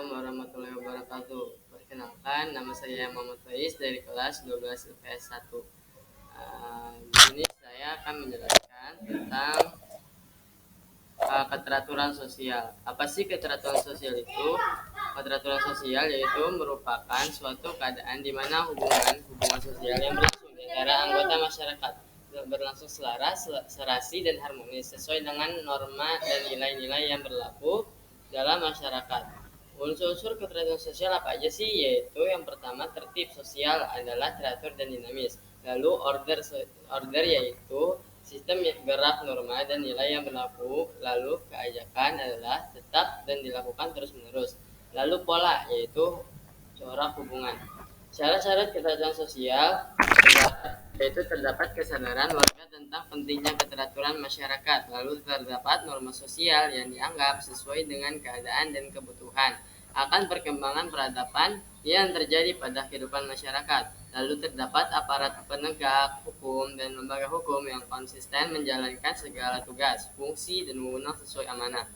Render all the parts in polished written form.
Assalamualaikum warahmatullahi wabarakatuh. Perkenalkan, nama saya Muhammad Faiz dari kelas 12 IPS 1. Di sini saya akan menjelaskan tentang keteraturan sosial. Apa sih keteraturan sosial itu? Keteraturan sosial yaitu merupakan suatu keadaan di mana hubungan sosial yang berlangsung di antara anggota masyarakat berlangsung selaras, serasi, dan harmonis sesuai dengan norma dan nilai-nilai yang berlaku dalam masyarakat. Unsur-unsur keteraturan sosial apa aja sih? Yaitu yang pertama, tertib sosial adalah teratur dan dinamis. Lalu order yaitu sistem gerak, norma, dan nilai yang berlaku. Lalu keajakan adalah tetap dan dilakukan terus-menerus. Lalu pola yaitu corak hubungan. Syarat-syarat keteraturan sosial yaitu terdapat kesadaran warga tentang pentingnya keteraturan masyarakat, lalu terdapat norma sosial yang dianggap sesuai dengan keadaan dan kebutuhan akan perkembangan peradaban yang terjadi pada kehidupan masyarakat, lalu terdapat aparat penegak hukum dan lembaga hukum yang konsisten menjalankan segala tugas, fungsi, dan wewenang sesuai amanah.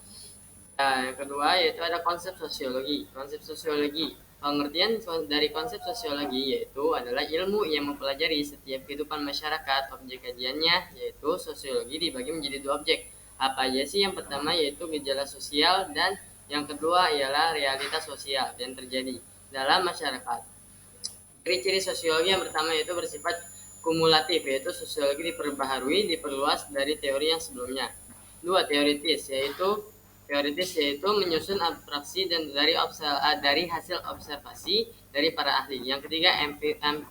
Nah, yang kedua yaitu ada konsep sosiologi. Konsep sosiologi, pengertian dari konsep sosiologi yaitu adalah ilmu yang mempelajari setiap kehidupan masyarakat. Objek kajiannya yaitu sosiologi dibagi menjadi dua objek. Apa aja sih? Yang pertama yaitu gejala sosial dan yang kedua ialah realitas sosial yang terjadi dalam masyarakat. Ciri-ciri sosiologi yang pertama yaitu bersifat kumulatif, yaitu sosiologi diperbaharui, diperluas dari teori yang sebelumnya. Dua, teoritis yaitu menyusun abstraksi dan dari hasil observasi dari para ahli. Yang ketiga,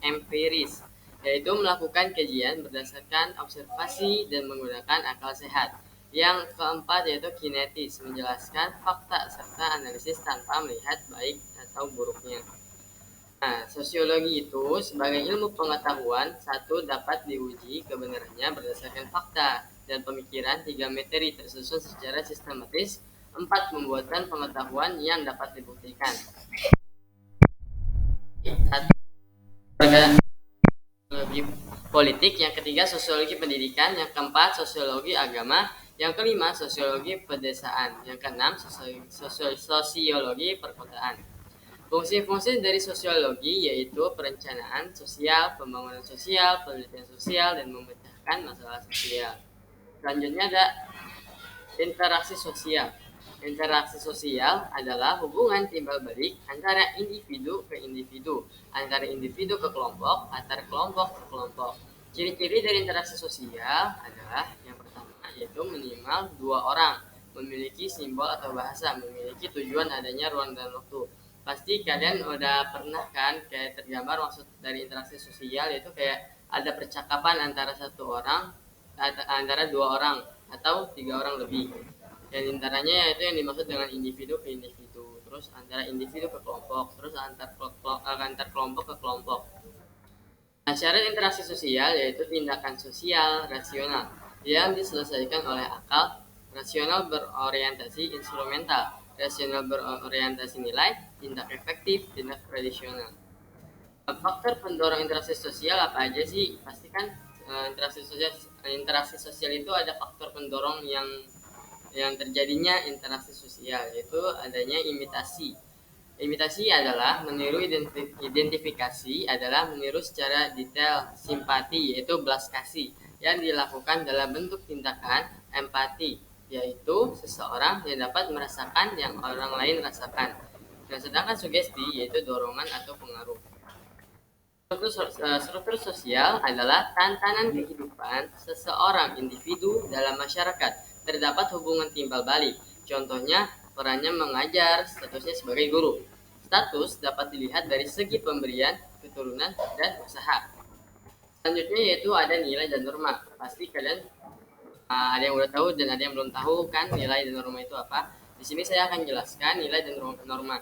empiris, yaitu melakukan kajian berdasarkan observasi dan menggunakan akal sehat. Yang keempat yaitu kinetis, menjelaskan fakta serta analisis tanpa melihat baik atau buruknya. Nah, sosiologi itu sebagai ilmu pengetahuan, satu, dapat diuji kebenarannya berdasarkan fakta dan pemikiran. Tiga, materi tersusun secara sistematis. Empat, pembuatan pengetahuan yang dapat dibuktikan. Satu, sosiologi politik. Yang ketiga, sosiologi pendidikan. Yang keempat, sosiologi agama. Yang kelima, sosiologi pedesaan. Yang keenam, sosiologi perkotaan. Fungsi-fungsi dari sosiologi yaitu perencanaan sosial, pembangunan sosial, penelitian sosial, dan memecahkan masalah sosial. Selanjutnya ada interaksi sosial. Interaksi sosial adalah hubungan timbal balik antara individu ke individu, antara individu ke kelompok, antar kelompok ke kelompok. Ciri-ciri dari interaksi sosial adalah yang pertama yaitu minimal dua orang, memiliki simbol atau bahasa, memiliki tujuan adanya ruang dan waktu. Pasti kalian udah pernah kan kayak tergambar maksud dari interaksi sosial yaitu kayak ada percakapan antara antara dua orang atau tiga orang lebih. Dan intaranya yaitu yang dimaksud dengan individu ke individu, terus antara individu ke kelompok, terus antar kelompok ke kelompok. Nah, syarat interaksi sosial yaitu tindakan sosial rasional yang diselesaikan oleh akal, rasional berorientasi instrumental, rasional berorientasi nilai, tindak efektif, tindak tradisional. Faktor pendorong interaksi sosial apa aja sih? Pastikan interaksi sosial itu ada faktor pendorong yang terjadinya interaksi sosial, yaitu adanya imitasi. Imitasi adalah meniru, identifikasi adalah meniru secara detail. Simpati yaitu belas kasih yang dilakukan dalam bentuk tindakan. Empati yaitu seseorang yang dapat merasakan yang orang lain rasakan. Dan sedangkan sugesti yaitu dorongan atau pengaruh. Struktur sosial adalah tantangan kehidupan seseorang individu dalam masyarakat. Terdapat hubungan timbal balik. Contohnya, perannya mengajar, statusnya sebagai guru. Status dapat dilihat dari segi pemberian, keturunan, dan usaha. Selanjutnya yaitu ada nilai dan norma. Pasti kalian ada yang udah tahu dan ada yang belum tahu kan nilai dan norma itu apa. Di sini saya akan jelaskan nilai dan norma.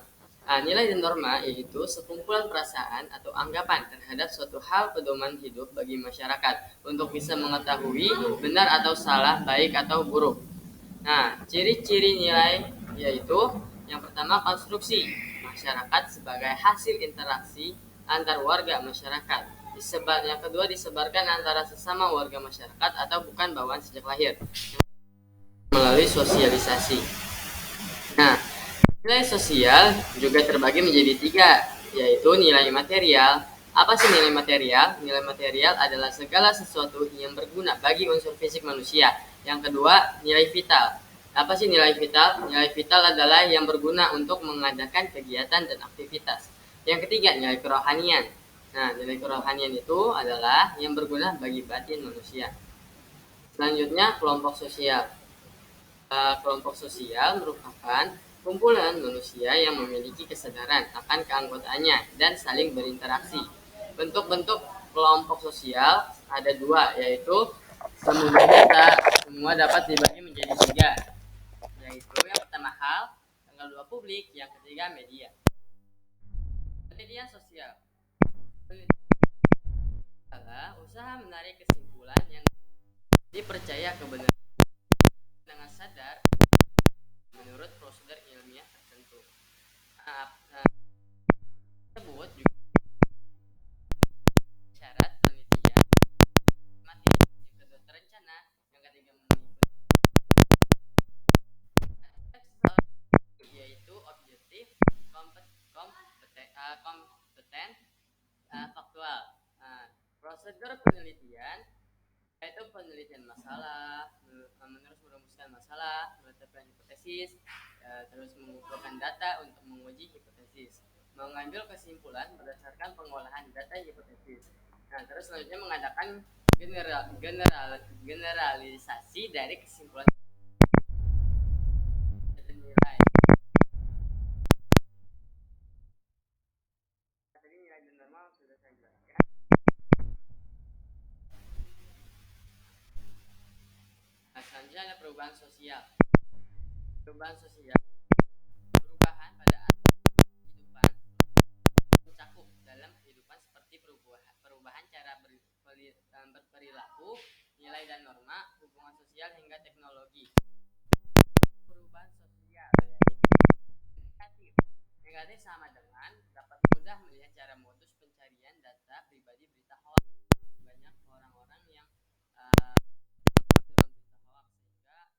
Nilai dan norma yaitu sekumpulan perasaan atau anggapan terhadap suatu hal pedoman hidup bagi masyarakat untuk bisa mengetahui benar atau salah, baik atau buruk. Nah, ciri-ciri nilai yaitu yang pertama konstruksi masyarakat sebagai hasil interaksi antar warga masyarakat. Yang kedua disebarkan antara sesama warga masyarakat atau bukan bawaan sejak lahir melalui sosialisasi. Nah, Nilai sosial juga terbagi menjadi tiga, yaitu nilai material. Apa sih nilai material? Nilai material adalah segala sesuatu yang berguna bagi unsur fisik manusia. Yang kedua, nilai vital. Apa sih nilai vital? Nilai vital adalah yang berguna untuk mengadakan kegiatan dan aktivitas. Yang ketiga, nilai kerohanian. Nah, nilai kerohanian itu adalah yang berguna bagi batin manusia. Selanjutnya, kelompok sosial. Kelompok sosial merupakan kumpulan manusia yang memiliki kesadaran akan keanggotaannya dan saling berinteraksi. Bentuk-bentuk kelompok sosial ada dua, yaitu semua data. Semua dapat dibagi menjadi tiga, yaitu yang pertama hal, yang kedua publik, yang ketiga media. Media sosial adalah usaha menarik kesimpulan yang dipercaya kebenaran dengan sadar menurut prosedur ilmiah tertentu. Tersebut juga syarat penelitian, materi, yang kedua terencana, yang ketiga mengikuti aspek yaitu objektif, kompeten, faktual. Prosedur penelitian yaitu penelitian masalah, menerus merumuskan masalah, menetapkan hipotesis, terus mengumpulkan data untuk menguji hipotesis, mengambil kesimpulan berdasarkan pengolahan data hipotesis. Nah, terus selanjutnya mengadakan generalisasi dari kesimpulan nilai. Tadi nilai dan normal sudah saya jelaskan. Nah, selanjutnya ada perubahan sosial. Perubahan sosial, perubahan pada kehidupan mencakup dalam kehidupan seperti perubahan cara berperilaku, nilai dan norma, hubungan sosial hingga teknologi. Perubahan sosial negatif. Negatif sama dengan dapat mudah melihat cara modus pencarian data pribadi berita hoax. Banyak orang-orang yang dalam berita hoax sehingga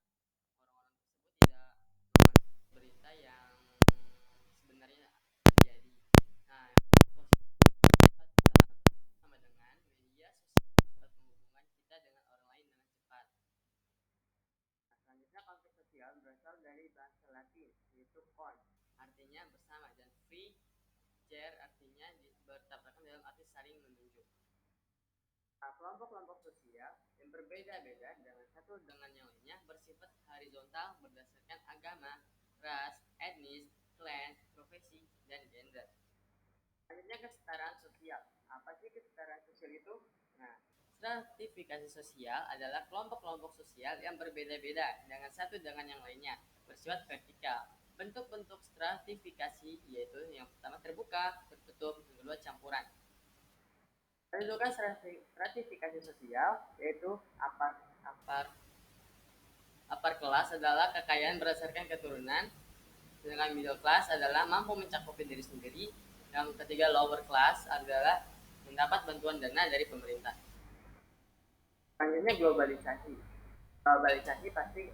orang-orang tersebut tidak berita yang sebenarnya terjadi. Nah, sama dengan media sosial dapat menghubungkan kita dengan orang lain dengan cepat. Nah, selanjutnya konflik sosial berasal dari bahasa Latin yaitu con, artinya bersama, dan free cer artinya bertabrakan dalam arti saling menunjuk. Nah, kelompok-kelompok sosial yang berbeda-beda dengan satu dengan yang lainnya bersifat horizontal berdasarkan agama, ras, etnis, klan, profesi, dan gender. Selanjutnya kesetaraan sosial. Apa sih kesetaraan sosial itu? Nah, stratifikasi sosial adalah kelompok-kelompok sosial yang berbeda-beda dengan satu dengan yang lainnya, bersifat vertikal. Bentuk-bentuk stratifikasi yaitu yang pertama terbuka, tertutup, yang kedua campuran. Kedudukan stratifikasi sosial yaitu upper kelas adalah kekayaan berdasarkan keturunan, sedangkan middle class adalah mampu mencakupi diri sendiri. Yang ketiga lower class adalah mendapat bantuan dana dari pemerintah. Selanjutnya globalisasi. Globalisasi pasti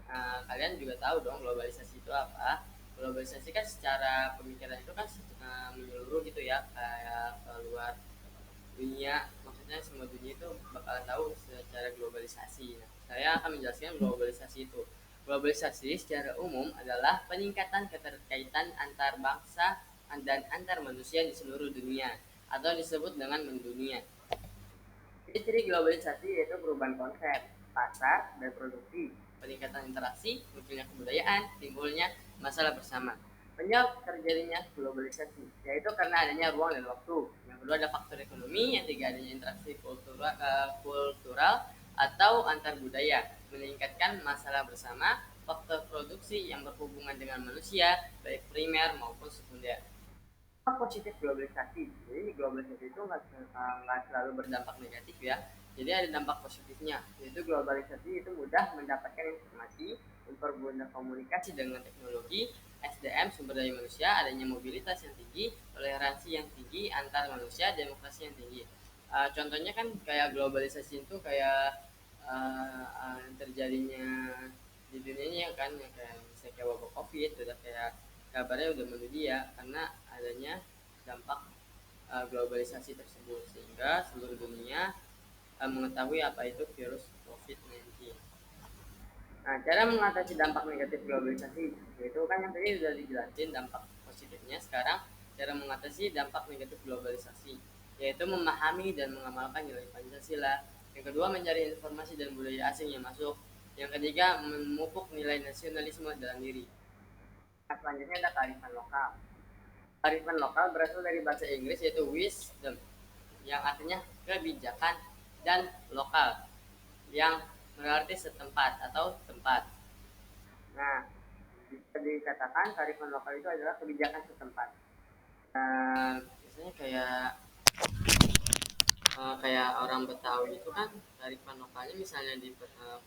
kalian juga tahu dong globalisasi itu apa. Globalisasi kan secara pemikiran itu kan menyeluruh gitu ya, kayak keluar dunia, maksudnya semua dunia itu bakalan tahu secara globalisasi. Nah, saya akan menjelaskan globalisasi itu. Globalisasi secara umum adalah peningkatan keterkaitan antar bangsa dan antar manusia di seluruh dunia atau disebut dengan mendunia. Ciri globalisasi yaitu perubahan konsep, pasar, dan produksi, peningkatan interaksi, munculnya kebudayaan, timbulnya masalah bersama. Penyebab terjadinya globalisasi yaitu karena adanya ruang dan waktu. Yang kedua ada faktor ekonomi, yang ketiga adanya interaksi kultural atau antar budaya, meningkatkan masalah bersama, faktor produksi yang berhubungan dengan manusia, baik primer maupun sekunder. Positif globalisasi, jadi globalisasi itu nggak selalu berdampak negatif ya, jadi ada dampak positifnya, yaitu globalisasi itu mudah mendapatkan informasi, mempermudah komunikasi dengan teknologi, SDM sumber daya manusia, adanya mobilitas yang tinggi, toleransi yang tinggi antar manusia, demokrasi yang tinggi. Contohnya kan kayak globalisasi itu kayak terjadinya di dunia kan, kayak misalnya kayak wabah covid, udah kayak kabarnya udah mendunia karena adanya dampak globalisasi tersebut, sehingga seluruh dunia mengetahui apa itu virus COVID-19. Nah, cara mengatasi dampak negatif globalisasi itu kan yang tadi sudah dijelasin dampak positifnya. Sekarang cara mengatasi dampak negatif globalisasi yaitu memahami dan mengamalkan nilai Pancasila. Yang kedua, mencari informasi dan budaya asing yang masuk. Yang ketiga, memupuk nilai nasionalisme dalam diri. Nah, selanjutnya ada kearifan lokal. Kearifan lokal berasal dari bahasa Inggris yaitu wisdom, yang artinya kebijakan, dan lokal, yang berarti setempat atau tempat. Nah, bisa dikatakan kearifan lokal itu adalah kebijakan setempat. Biasanya kayak orang Betawi itu kan kearifan lokalnya, misalnya di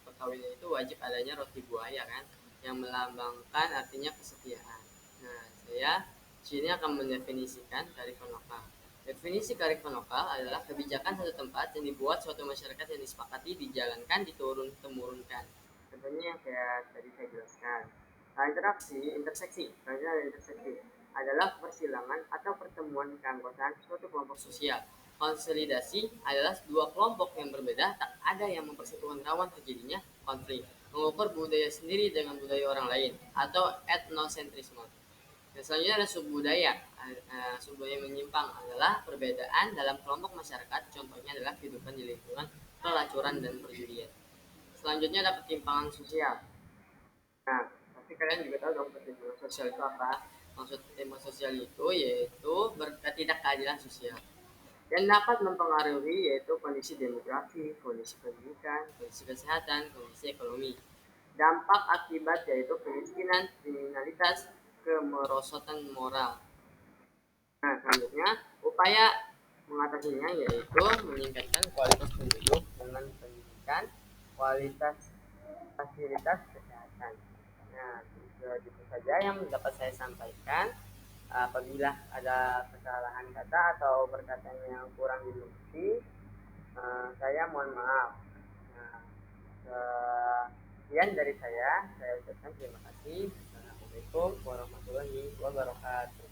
Betawi itu wajib adanya roti buaya kan, yang melambangkan artinya kesetiaan. Nah, saya sini akan mendefinisikan kearifan lokal. Definisi kearifan lokal adalah kebijakan satu tempat yang dibuat suatu masyarakat yang disepakati, dijalankan, diturun-temurunkan. Contohnya yang kayak tadi saya jelaskan. Nah, interseksi, adalah persilangan atau pertemuan keanggotaan suatu kelompok sosial. Konsolidasi adalah dua kelompok yang berbeda, tak ada yang mempersatukan rawan terjadinya konflik. Mengukur budaya sendiri dengan budaya orang lain, atau etnosentrisme. Dan selanjutnya ada subbudaya. Subbudaya menyimpang adalah perbedaan dalam kelompok masyarakat, contohnya adalah kehidupan di lingkungan, pelacuran, dan perjudian. Selanjutnya ada ketimpangan sosial. Nah, pasti kalian juga tahu dong ketimpangan sosial itu apa. Maksud ketimpangan sosial itu yaitu ketidakadilan sosial yang dapat mempengaruhi yaitu kondisi demografi, kondisi pendidikan, kondisi kesehatan, kondisi ekonomi. Dampak akibat yaitu kemiskinan, kriminalitas, kemerosotan moral. Nah, selanjutnya upaya mengatasinya yaitu meningkatkan kualitas penduduk dengan pendidikan, kualitas fasilitas kesehatan. Nah, itu saja yang dapat saya sampaikan. Apabila ada kesalahan kata atau perkataan yang kurang dimengerti, saya mohon maaf. Nah, sekian dari saya ucapkan terima kasih. Assalamualaikum warahmatullahi wabarakatuh.